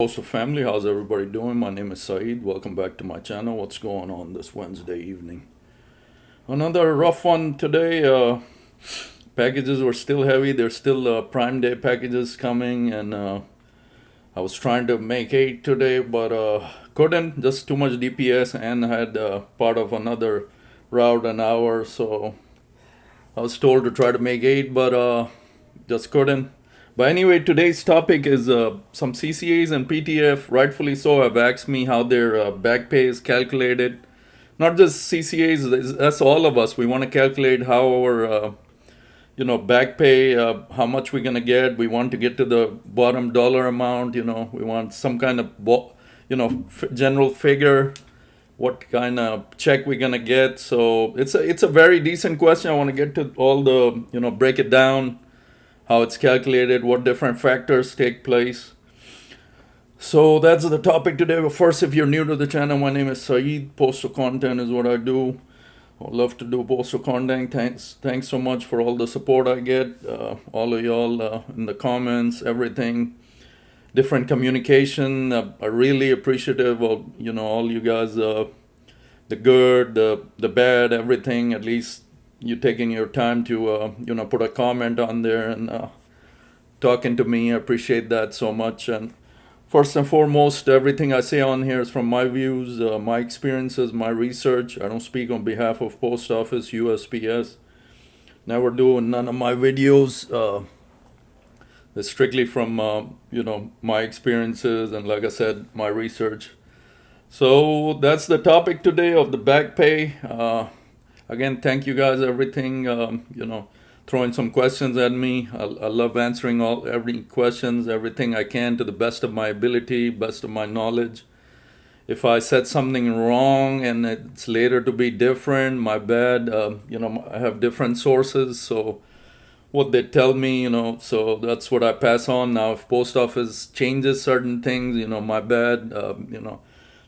Postal family, how's everybody doing? My name is Saeed. Welcome back to my channel. What's going on this Wednesday evening? Another rough one today. Packages were still heavy. There's still Prime Day packages coming, and I was trying to make 8 today, but couldn't. Just too much DPS, and had part of another route an hour, so I was told to try to make 8, but just couldn't. But anyway, today's topic is some CCAs and PTF, rightfully so, have asked me how their back pay is calculated. Not just CCAs, that's all of us. We want to calculate how our back pay, how much we're gonna get. We want to get to the bottom dollar amount. We want some kind of general figure, what kind of check we're gonna get. So it's a very decent question. I want to get to all the break it down, how it's calculated, what different factors take place. So that's the topic today. But first, if you're new to the channel, my name is Saeed. Postal content is what I do. I love to do postal content. Thanks so much for all the support I get. All of y'all in the comments, everything, different communication. I really appreciative of all you guys. The good, the bad, everything. At least you taking your time to put a comment on there and talking to me. I appreciate that so much. And first and foremost, everything I say on here is from my views, my experiences, my research. I don't speak on behalf of Post Office, USPS. Never do none of my videos. It's strictly from my experiences and, like I said, my research. So that's the topic today of the back pay. Again, thank you guys, everything, throwing some questions at me. I love answering every questions, everything I can to the best of my ability, best of my knowledge. If I said something wrong and it's later to be different, my bad. I have different sources, so what they tell me, so that's what I pass on. Now, if post office changes certain things, my bad.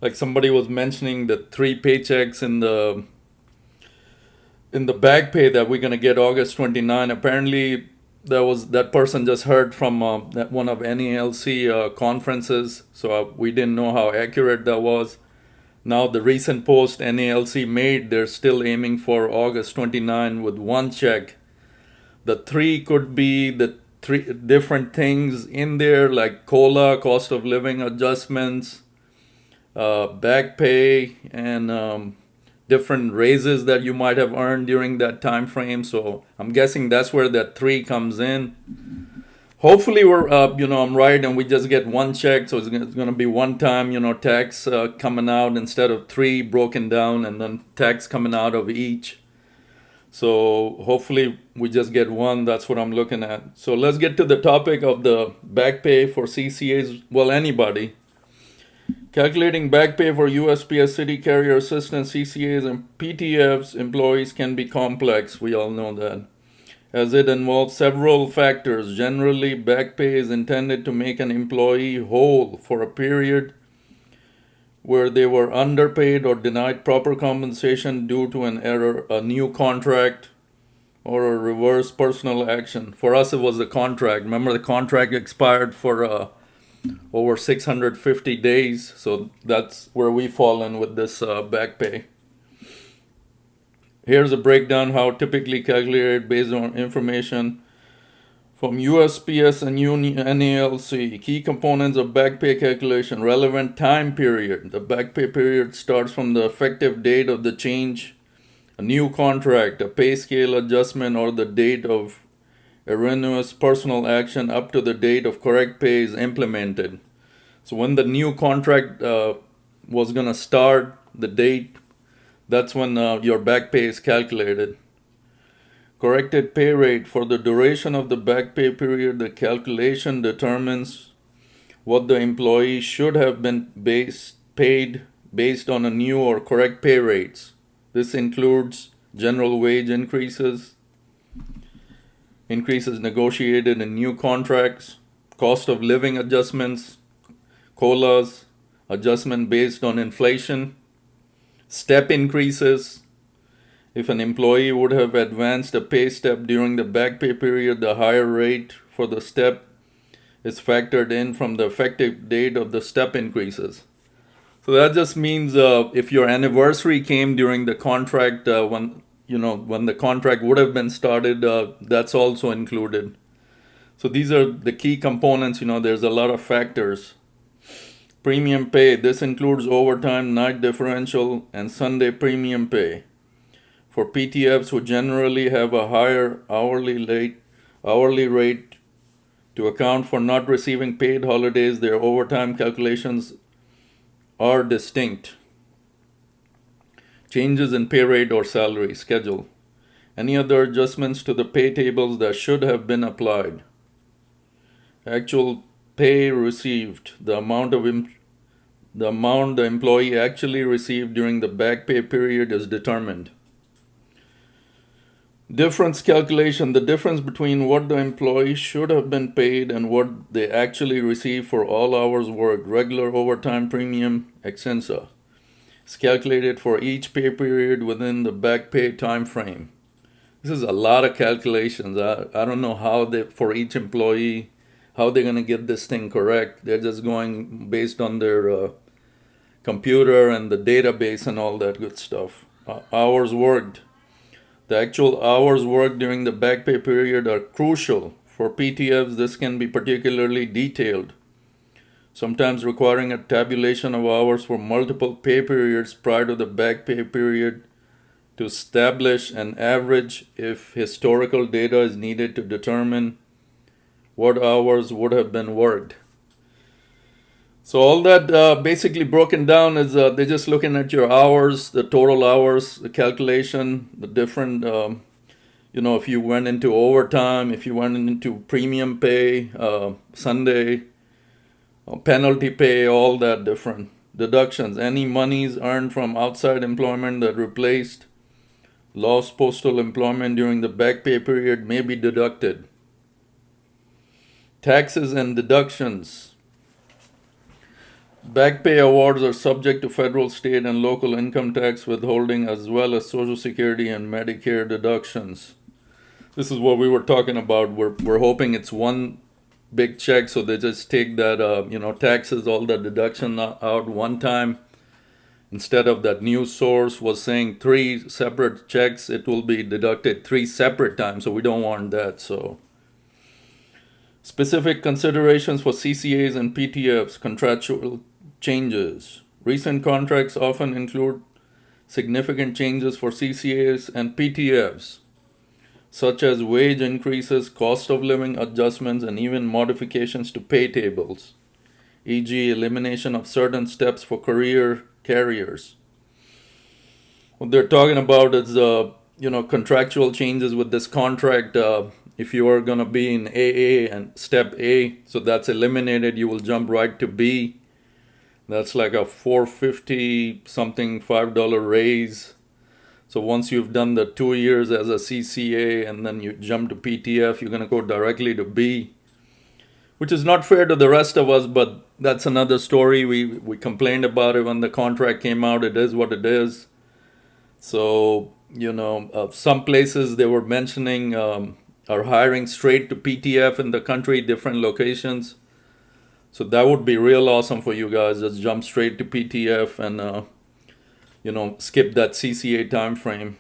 Like somebody was mentioning the 3 paychecks in the back pay that we're gonna get August 29. Apparently, that person just heard from that one of NALC conferences, so we didn't know how accurate that was. Now the recent post NALC made, they're still aiming for August 29 with one check. The 3 could be the 3 different things in there, like COLA, cost of living adjustments, back pay, and different raises that you might have earned during that time frame. So I'm guessing that's where that 3 comes in. Hopefully we're I'm right and we just get one check, so it's going to be one time tax coming out instead of 3 broken down and then tax coming out of each. So hopefully we just get one. That's what I'm looking at. So let's get to the topic of the back pay for CCAs. Well, anybody. Calculating back pay for USPS city carrier assistants, CCAs, and PTFs employees can be complex. We all know that, as it involves several factors. Generally, back pay is intended to make an employee whole for a period where they were underpaid or denied proper compensation due to an error, a new contract, or a reverse personal action. For us, it was the contract. Remember, the contract expired for over 650 days, so that's where we fall in with this back pay. Here's a breakdown how typically calculated based on information from USPS and NALC. Key components of back pay calculation. Relevant time period. The back pay period starts from the effective date of the change, a new contract, a pay scale adjustment, or the date of erroneous personal action up to the date of correct pay is implemented. So when the new contract was going to start, the date, that's when your back pay is calculated. Corrected pay rate. For the duration of the back pay period, the calculation determines what the employee should have been paid based on a new or correct pay rates. This includes general wage increases negotiated in new contracts, cost of living adjustments, COLAs, adjustment based on inflation, step increases. If an employee would have advanced a pay step during the back pay period, the higher rate for the step is factored in from the effective date of the step increases. So that just means if your anniversary came during the contract, when the contract would have been started, that's also included. So these are the key components. There's a lot of factors. Premium pay. This includes overtime, night differential, and Sunday premium pay. For PTFs who generally have a higher hourly rate to account for not receiving paid holidays, their overtime calculations are distinct. Changes in pay rate or salary schedule. Any other adjustments to the pay tables that should have been applied. Actual pay received. The amount the employee actually received during the back pay period is determined. Difference calculation. The difference between what the employee should have been paid and what they actually received for all hours worked, regular overtime premium, etc. is calculated for each pay period within the back pay time frame. This is a lot of calculations. I don't know how for each employee, how they're going to get this thing correct. They're just going based on their computer and the database and all that good stuff. Hours worked. The actual hours worked during the back pay period are crucial. For PTFs, this can be particularly detailed, sometimes requiring a tabulation of hours for multiple pay periods prior to the back pay period to establish an average if historical data is needed to determine what hours would have been worked. So all that basically broken down is they're just looking at your hours, the total hours, the calculation, the different, if you went into overtime, if you went into premium pay, Sunday, penalty pay, all that different deductions. Any monies earned from outside employment that replaced lost postal employment during the back pay period may be deducted. Taxes and deductions. Back pay awards are subject to federal, state, and local income tax withholding as well as Social Security and Medicare deductions. This is what we were talking about. We're hoping it's one big check, so they just take that, taxes, all the deduction out one time. Instead of that news source was saying 3 separate checks, it will be deducted 3 separate times, so we don't want that. So specific considerations for CCAs and PTFs, contractual changes. Recent contracts often include significant changes for CCAs and PTFs, such as wage increases, cost of living adjustments, and even modifications to pay tables, e.g. elimination of certain steps for career carriers. What they're talking about is contractual changes with this contract. If you are going to be in AA and step A, so that's eliminated, you will jump right to B. That's like a $4.50 something $5 raise. So once you've done the 2 years as a CCA and then you jump to PTF, you're going to go directly to B, which is not fair to the rest of us, but that's another story. We complained about it when the contract came out. It is what it is. So, some places they were mentioning are hiring straight to PTF in the country, different locations. So that would be real awesome for you guys. Just jump straight to PTF and, skip that CCA time frame.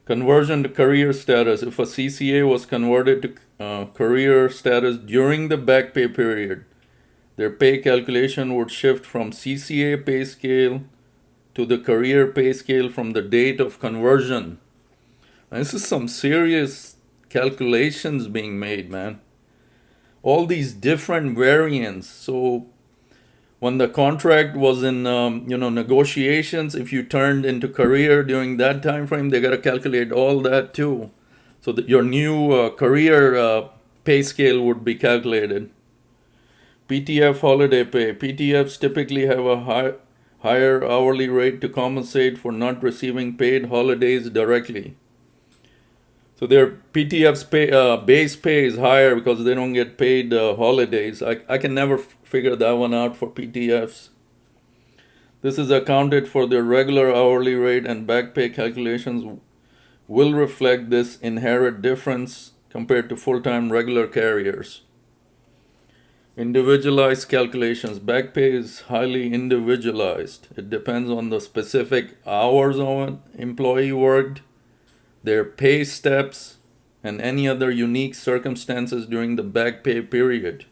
Conversion to career status. If a CCA was converted to career status during the back pay period, their pay calculation would shift from CCA pay scale to the career pay scale from the date of conversion. And this is some serious calculations being made, man. All these different variants. So when the contract was in negotiations, if you turned into career during that time frame, they got to calculate all that too, so that your new career pay scale would be calculated. PTF holiday pay. PTFs typically have a higher hourly rate to compensate for not receiving paid holidays directly. So their PTF's base pay is higher because they don't get paid holidays. I can never figure that one out for PTFs. This is accounted for their regular hourly rate, and back pay calculations will reflect this inherent difference compared to full-time regular carriers. Individualized calculations. Back pay is highly individualized. It depends on the specific hours an employee worked, their pay steps, and any other unique circumstances during the back pay period.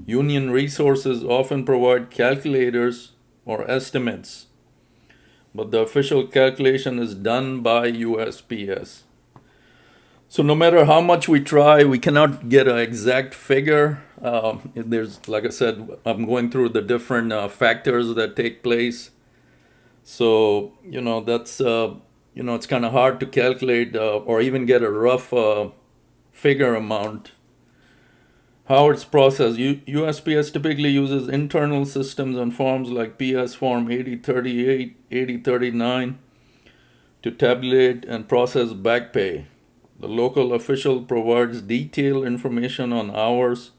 Union resources often provide calculators or estimates, but the official calculation is done by USPS. So no matter how much we try, we cannot get an exact figure. There's, like I said, I'm going through the different factors that take place. So, that's, it's kind of hard to calculate or even get a rough figure amount. How it's processed. USPS typically uses internal systems and forms like PS Form 8038, 8039 to tabulate and process back pay. The local official provides detailed information on hours,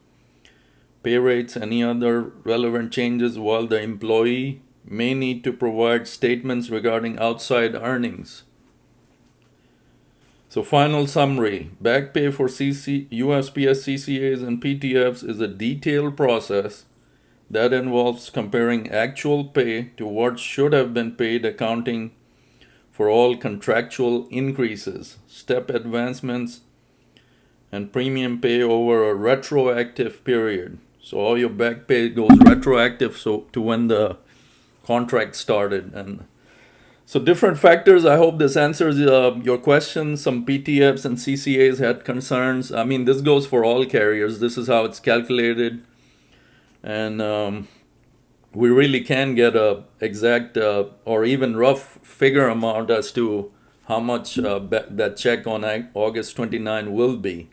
pay rates, any other relevant changes, while the employee may need to provide statements regarding outside earnings. So, final summary. Back pay for USPS CCAs and PTFs is a detailed process that involves comparing actual pay to what should have been paid, accounting for all contractual increases, step advancements, and premium pay over a retroactive period. So all your back pay goes retroactive to when the contract started. And so different factors. I hope this answers your questions. Some PTFs and CCAs had concerns. I mean, this goes for all carriers. This is how it's calculated. And we really can get a exact or even rough figure amount as to how much that check on August 29 will be.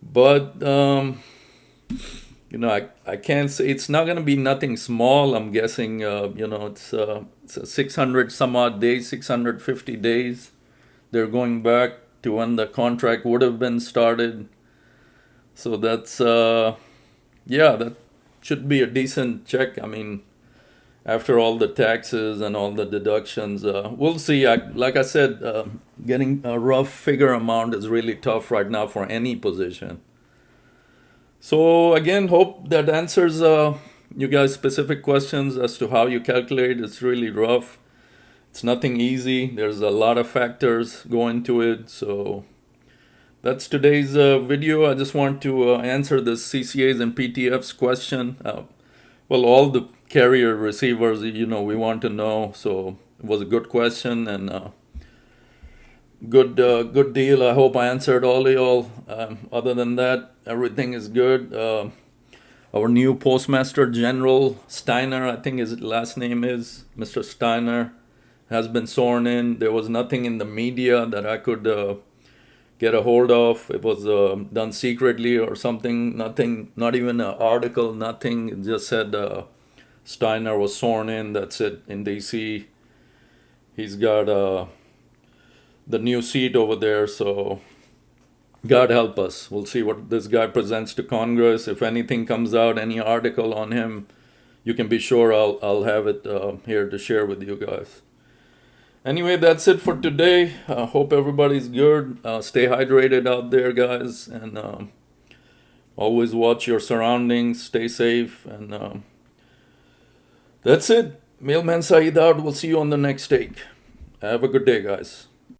But I can't say it's not going to be nothing small. I'm guessing it's 600 some odd days, 650 days. They're going back to when the contract would have been started. So that's that should be a decent check. I mean, after all the taxes and all the deductions, we'll see. Like I said, getting a rough figure amount is really tough right now for any position. So again, hope that answers you guys' specific questions as to how you calculate. It's really rough. It's nothing easy. There's a lot of factors go into it. So that's today's video. I just want to answer this CCAs and PTFs question. Well, all the carrier receivers, we want to know. So it was a good question and good deal. I hope I answered all of y'all. Other than that, everything is good. Our new Postmaster General Steiner, I think his last name is Mr. Steiner, has been sworn in. There was nothing in the media that I could get a hold of. It was done secretly or something. Nothing, not even an article, nothing. It just said Steiner was sworn in. That's it, in DC. He's got the new seat over there, so God help us. We'll see what this guy presents to Congress. If anything comes out, any article on him, you can be sure I'll have it here to share with you guys. Anyway, that's it for today. Hope everybody's good. Stay hydrated out there, guys, and always watch your surroundings. Stay safe, and that's it. Mailman Saeed out. We'll see you on the next take. Have a good day, guys.